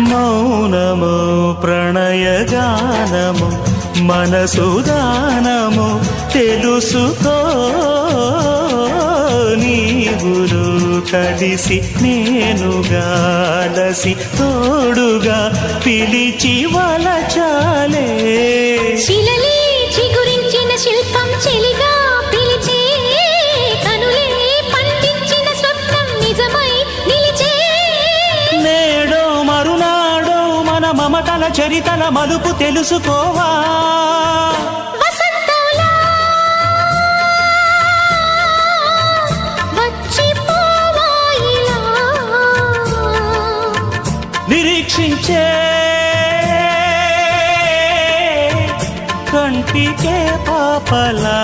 మౌనము ప్రణయగానము మనసుదానము తెలుసుకో నీవులు కలిసి నేనుగాలసి తోడుగా పిలిచి వలచాలే శిలలే చిగురించిన శిల్పం చెలిగా పిలిచే కనులే పండించిన స్వప్నం నిజమై నిలిచే నేడో మరునాడో మన మమతల చరితల మలుపు తెలుసుకోవా వసంతంలా వచ్చిపోవాయిలా నిరీక్షించే కంటికే పాపలా